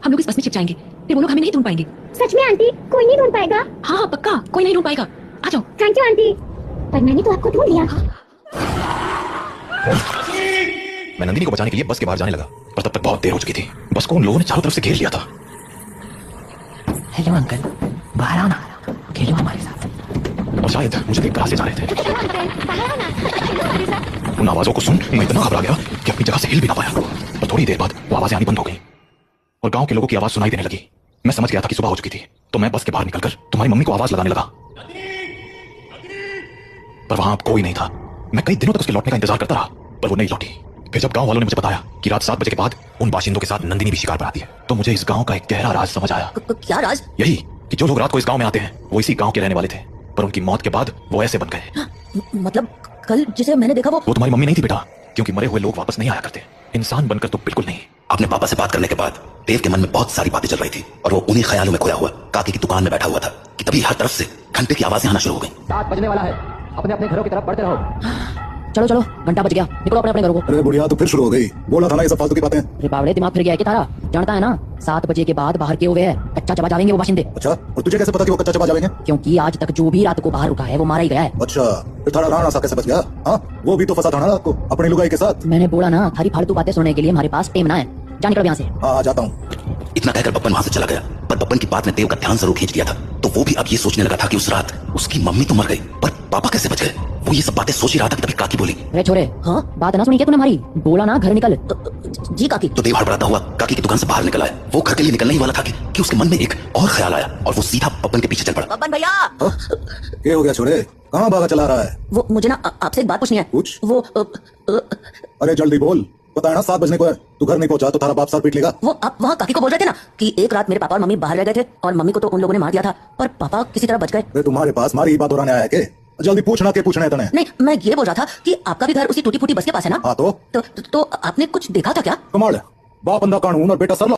हम लोग इस बस में छिप जाएंगे, फिर वो लोग हमें नहीं ढूंढ पाएंगे। सच में आंटी, कोई नहीं ढूंढ पाएगा? हाँ हाँ पक्का, कोई नहीं ढूंढ पाएगा। आ जाओ। थैंक यू आंटी, पर मैंने तो आपको ढूंढ लिया। मैं नंदिनी को बचाने के लिए बस के बाहर जाने लगा, पर तब तक बहुत देर हो चुकी थी। बस को उन लोगों ने चारों तरफ से घेर लिया था। हेलो अंकल, बाहर आओ ना, खेलो हमारे साथ। और शायद मुझे देखकर हंसे जा रहे थे। उन आवाजों को सुन मैं इतना घबरा गया कि अपनी जगह से हिल भी ना पाया। पर थोड़ी देर बाद वो आवाजें आनी बंद हो गई और गांव के लोगों की आवाज सुनाई देने लगी। मैं समझ गया था कि सुबह हो चुकी थी, तो मैं बस के बाहर निकलकर तुम्हारी मम्मी को आवाज लगाने लगा, पर वहां अब कोई नहीं था। मैं कई दिनों तक उसके लौटने का इंतजार करता रहा, पर वो नहीं लौटी। फिर जब गांव वालों ने मुझे बताया कि रात 7 बजे के बाद उन बाशिंदों के साथ नंदिनी भी शिकार पर आती है, तो मुझे इस गांव का एक गहरा राज समझ आया। क्या राज? यही कि जो लोग रात को इस गांव में आते हैं वो इसी गांव के रहने वाले थे, पर उनकी मौत के बाद वो ऐसे बन गए। मतलब कल जिसे मैंने देखा वो तुम्हारी मम्मी नहीं थी बेटा, क्योंकि मरे हुए लोग वापस नहीं आया करते। इंसान बनकर तो बिल्कुल नहीं। अपने पापा से बात करने के बाद देव के मन में बहुत सारी बातें चल रही थी और वो उन्हीं ख्यालों में खोया हुआ काकी की दुकान में बैठा हुआ था कि तभी हर तरफ से घंटे की आवाजें आना शुरू हो गई। 7 बजने वाला है, अपने अपने घरों की तरफ बढ़ते रहो। चलो चलो, घंटा बज गया, निकलो अपने अपने घरों को। अरे बुढ़िया तो फिर शुरू हो गई, बोला था ना ये सब फालतू की बातें। अरे बावड़े, दिमाग फिर गया है कि थारा? जानता है ना 7 बजे के बाद बाहर के हुए हैं कच्चा चबा जाएंगे वो बाशिंदे। अच्छा, और तुझे कैसे पता कि वो कच्चा चबा जाएंगे? क्योंकि आज तक जो भी रात को बाहर रुका है वो मारा ही गया है। अच्छा, फिर थारा राणा सा कैसे बच गया? हाँ, वो भी तो फंसा था ना रात को अपनी लुगाई के साथ। मैंने बोला ना, थारी फालतू बातें सुनने के लिए हमारे पास टेम ना है। जा निकलो यहाँ से। हाँ जाता हूँ। इतना कहकर बब्बन वहां से चला गया, पर बब्बन की बात ने देव का ध्यान जरूर खींच लिया था। तो वो भी अब ये सोचने लगा था कि उस रात उसकी मम्मी तो मर गई, पर पापा कैसे बच गए। वो ये सब बातें सोच ही रहा था कि तभी काकी बोली, अरे छोरे, हाँ बात ना सुनी क्या तूने हमारी? बोला ना घर निकल। जी काकी। तो देव हड़बड़ाता हुआ काकी की दुकान से बाहर निकल आया। वो घर के लिए निकलने ही वाला था कि उसके मन में एक और ख्याल आया और वो सीधा बब्बन के पीछे चल पड़ा। बब्बन भैया, क्या हो गया छोरे, कहाँ भागा चला रहा है? वो मुझे ना आपसे एक बात पूछनी है। पूछ। वो अरे जल्दी बोल, पता है ना 7 बजने को है। तू घर नहीं पहुंचा तो थारा बाप सर पीट लेगा। वो आप वहाँ काकी को बोल रहे थे ना कि एक रात मेरे पापा और मम्मी बाहर रह गए थे और मम्मी को तो उन लोगों ने मार दिया था, पर पापा किसी तरह बच गए। अरे तुम्हारे पास मारी बात दोहराने आया है के? जल्दी पूछना के पूछना है तने। नहीं, मैं ये बोल रहा था कि आपका भी घर उसी टूटी फूटी बस के पास है ना? हाँ तो आपने कुछ देखा था क्या? कमाल, बाप अंधा कानून और बेटा सरला।